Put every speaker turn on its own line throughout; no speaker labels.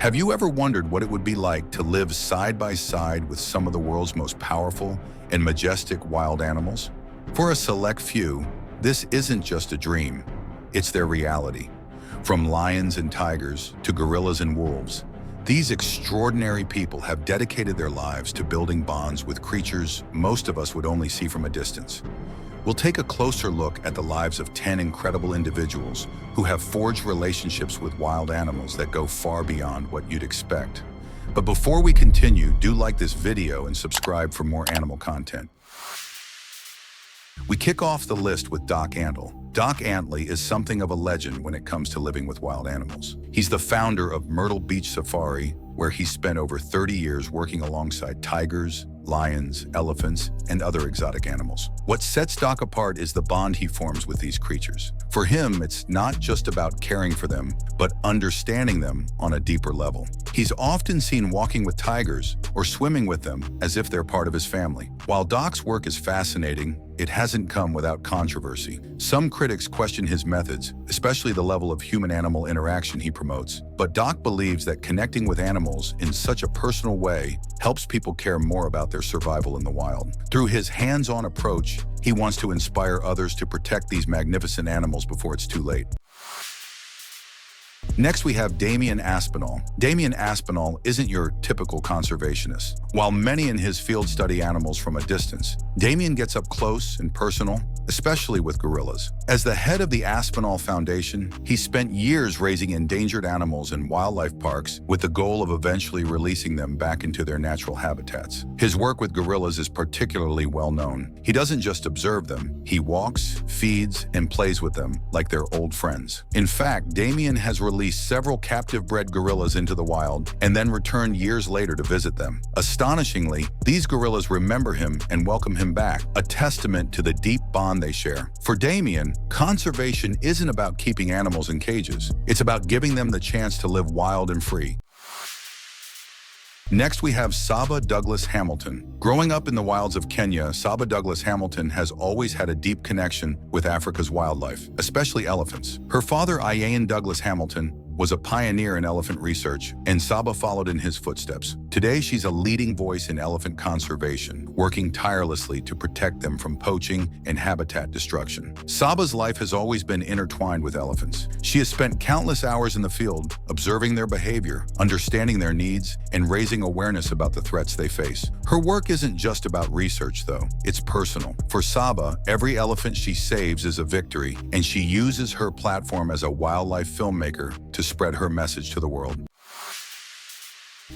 Have you ever wondered what it would be like to live side by side with some of the world's most powerful and majestic wild animals? For a select few, this isn't just a dream, it's their reality. From lions and tigers to gorillas and wolves, these extraordinary people have dedicated their lives to building bonds with creatures most of us would only see from a distance. We'll take a closer look at the lives of 10 incredible individuals who have forged relationships with wild animals that go far beyond what you'd expect. But before we continue, do like this video and subscribe for more animal content. We kick off the list with Doc Antle. Doc Antle is something of a legend when it comes to living with wild animals. He's the founder of Myrtle Beach Safari, where he spent over 30 years working alongside tigers, lions, elephants, and other exotic animals. What sets Doc apart is the bond he forms with these creatures. For him, it's not just about caring for them, but understanding them on a deeper level. He's often seen walking with tigers or swimming with them as if they're part of his family. While Doc's work is fascinating, it hasn't come without controversy. Some critics question his methods, especially the level of human-animal interaction he promotes. But Doc believes that connecting with animals in such a personal way helps people care more about their survival in the wild. Through his hands-on approach, he wants to inspire others to protect these magnificent animals before it's too late. Next, we have Daman Aspen. Daman Aspen isn't your typical conservationist. While many in his field study animals from a distance, Daman gets up close and personal, especially with gorillas. As the head of the Aspinall Foundation, he spent years raising endangered animals in wildlife parks with the goal of eventually releasing them back into their natural habitats. His work with gorillas is particularly well known. He doesn't just observe them, he walks, feeds, and plays with them like they're old friends. In fact, Daman has released several captive-bred gorillas into the wild and then returned years later to visit them. Astonishingly, these gorillas remember him and welcome him back, a testament to the deep bond they share. For Daman, conservation isn't about keeping animals in cages. It's about giving them the chance to live wild and free. Next, we have Saba Douglas Hamilton. Growing up in the wilds of Kenya, Saba Douglas Hamilton has always had a deep connection with Africa's wildlife, especially elephants. Her father, Ian Douglas Hamilton, was a pioneer in elephant research, and Saba followed in his footsteps. Today, she's a leading voice in elephant conservation, working tirelessly to protect them from poaching and habitat destruction. Saba's life has always been intertwined with elephants. She has spent countless hours in the field, observing their behavior, understanding their needs, and raising awareness about the threats they face. Her work isn't just about research, though. It's personal. For Saba, every elephant she saves is a victory, and she uses her platform as a wildlife filmmaker to spread her message to the world.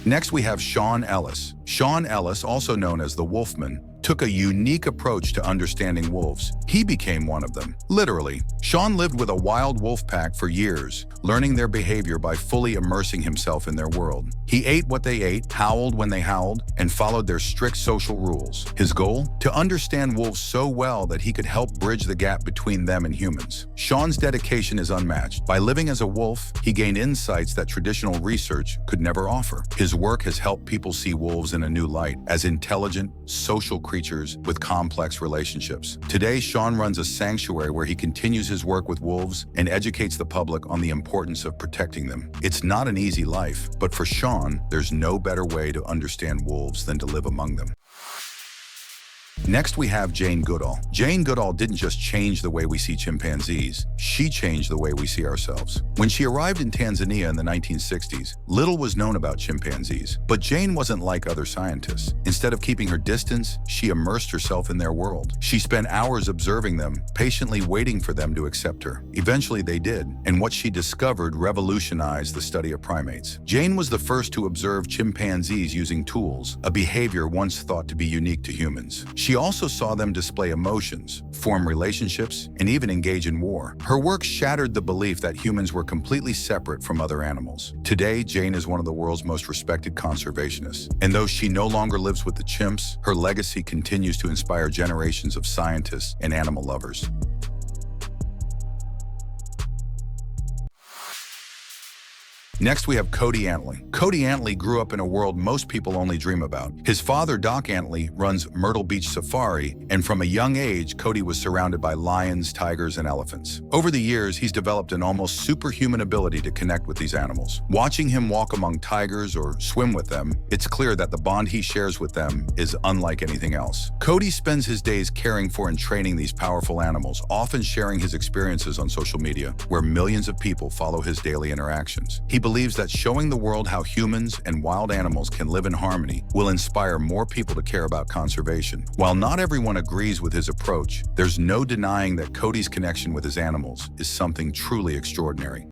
Next, we have Shawn Ellis. Shawn Ellis, also known as the Wolfman, took a unique approach to understanding wolves. He became one of them, literally. Shawn lived with a wild wolf pack for years, learning their behavior by fully immersing himself in their world. He ate what they ate, howled when they howled, and followed their strict social rules. His goal? To understand wolves so well that he could help bridge the gap between them and humans. Shawn's dedication is unmatched. By living as a wolf, he gained insights that traditional research could never offer. His work has helped people see wolves in a new light, as intelligent, social creatures with complex relationships. Today, Shawn runs a sanctuary where he continues his work with wolves and educates the public on the importance of protecting them. It's not an easy life, but for Shawn, there's no better way to understand wolves than to live among them. Next, we have Jane Goodall. Jane Goodall didn't just change the way we see chimpanzees, she changed the way we see ourselves. When she arrived in Tanzania in the 1960s, little was known about chimpanzees, but Jane wasn't like other scientists. Instead of keeping her distance, she immersed herself in their world. She spent hours observing them, patiently waiting for them to accept her. Eventually they did, and what she discovered revolutionized the study of primates. Jane was the first to observe chimpanzees using tools, a behavior once thought to be unique to humans. She also saw them display emotions, form relationships, and even engage in war. Her work shattered the belief that humans were completely separate from other animals. Today, Jane is one of the world's most respected conservationists. And though she no longer lives with the chimps, her legacy continues to inspire generations of scientists and animal lovers. Next, we have Cody Antley. Cody Antley grew up in a world most people only dream about. His father, Doc Antley, runs Myrtle Beach Safari, and from a young age, Cody was surrounded by lions, tigers, and elephants. Over the years, he's developed an almost superhuman ability to connect with these animals. Watching him walk among tigers or swim with them, it's clear that the bond he shares with them is unlike anything else. Cody spends his days caring for and training these powerful animals, often sharing his experiences on social media, where millions of people follow his daily interactions. He believes that showing the world how humans and wild animals can live in harmony will inspire more people to care about conservation. While not everyone agrees with his approach, there's no denying that Cody's connection with his animals is something truly extraordinary.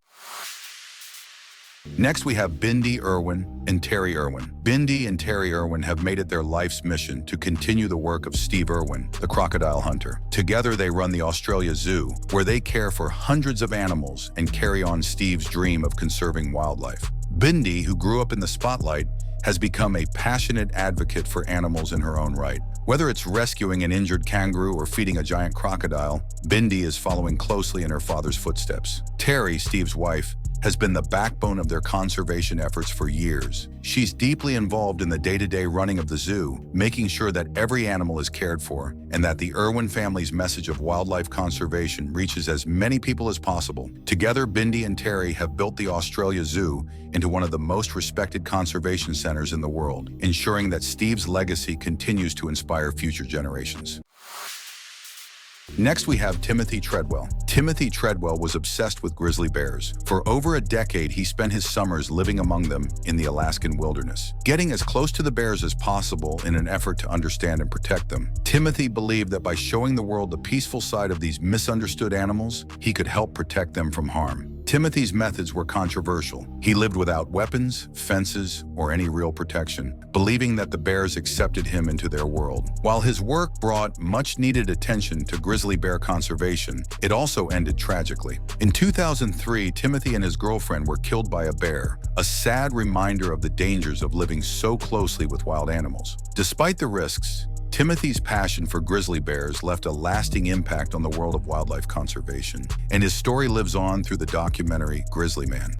Next, we have Bindi Irwin and Terry Irwin. Bindi and Terry Irwin have made it their life's mission to continue the work of Steve Irwin, the crocodile hunter. Together, they run the Australia Zoo, where they care for hundreds of animals and carry on Steve's dream of conserving wildlife. Bindi, who grew up in the spotlight, has become a passionate advocate for animals in her own right. Whether it's rescuing an injured kangaroo or feeding a giant crocodile, Bindi is following closely in her father's footsteps. Terry, Steve's wife, has been the backbone of their conservation efforts for years. She's deeply involved in the day-to-day running of the zoo, making sure that every animal is cared for and that the Irwin family's message of wildlife conservation reaches as many people as possible. Together, Bindi and Terry have built the Australia Zoo into one of the most respected conservation centers in the world, ensuring that Steve's legacy continues to inspire future generations. Next, we have Timothy Treadwell. Timothy Treadwell was obsessed with grizzly bears. For over a decade, he spent his summers living among them in the Alaskan wilderness, getting as close to the bears as possible in an effort to understand and protect them. Timothy believed that by showing the world the peaceful side of these misunderstood animals, he could help protect them from harm. Timothy's methods were controversial. He lived without weapons, fences, or any real protection, believing that the bears accepted him into their world. While his work brought much-needed attention to grizzly bear conservation, it also ended tragically. In 2003, Timothy and his girlfriend were killed by a bear, a sad reminder of the dangers of living so closely with wild animals. Despite the risks, Timothy's passion for grizzly bears left a lasting impact on the world of wildlife conservation, and his story lives on through the documentary Grizzly Man.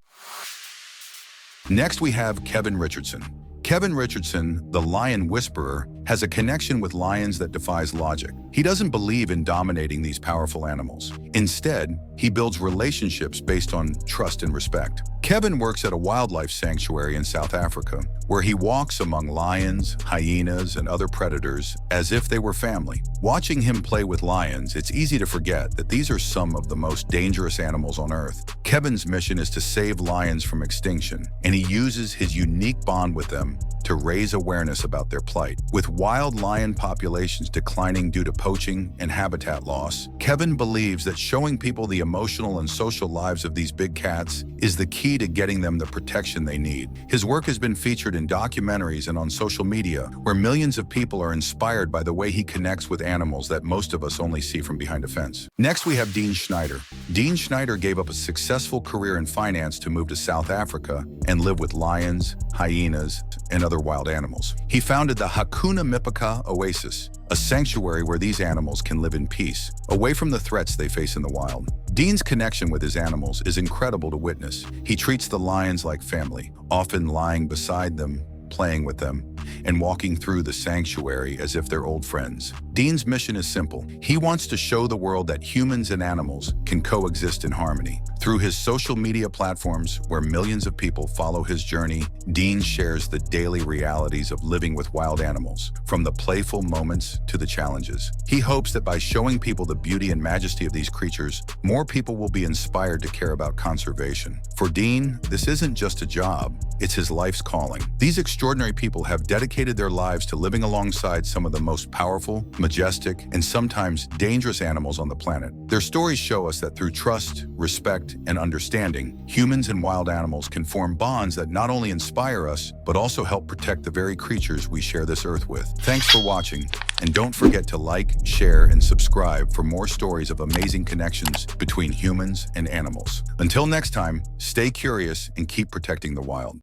Next, we have Kevin Richardson. Kevin Richardson, the lion whisperer, has a connection with lions that defies logic. He doesn't believe in dominating these powerful animals. Instead, he builds relationships based on trust and respect. Kevin works at a wildlife sanctuary in South Africa, where he walks among lions, hyenas, and other predators as if they were family. Watching him play with lions, it's easy to forget that these are some of the most dangerous animals on Earth. Kevin's mission is to save lions from extinction, and he uses his unique bond with them to raise awareness about their plight. With wild lion populations declining due to poaching and habitat loss, Kevin believes that showing people the emotional and social lives of these big cats is the key to getting them the protection they need. His work has been featured in documentaries and on social media, where millions of people are inspired by the way he connects with animals that most of us only see from behind a fence. Next, we have Dean Schneider. Dean Schneider gave up a successful career in finance to move to South Africa and live with lions, hyenas, and other wild animals. He founded the Hakuna Mipaka Oasis, a sanctuary where these animals can live in peace, away from the threats they face in the wild. Dean's connection with his animals is incredible to witness. He treats the lions like family, often lying beside them, playing with them, and walking through the sanctuary as if they're old friends. Dean's mission is simple. He wants to show the world that humans and animals can coexist in harmony. Through his social media platforms, where millions of people follow his journey, Dean shares the daily realities of living with wild animals, from the playful moments to the challenges. He hopes that by showing people the beauty and majesty of these creatures, more people will be inspired to care about conservation. For Dean, this isn't just a job, it's his life's calling. These extraordinary people have dedicated their lives to living alongside some of the most powerful, majestic, and sometimes dangerous animals on the planet. Their stories show us that through trust, respect, and understanding, humans and wild animals can form bonds that not only inspire us, but also help protect the very creatures we share this earth with. Thanks for watching, and don't forget to like, share, and subscribe for more stories of amazing connections between humans and animals. Until next time, stay curious and keep protecting the wild.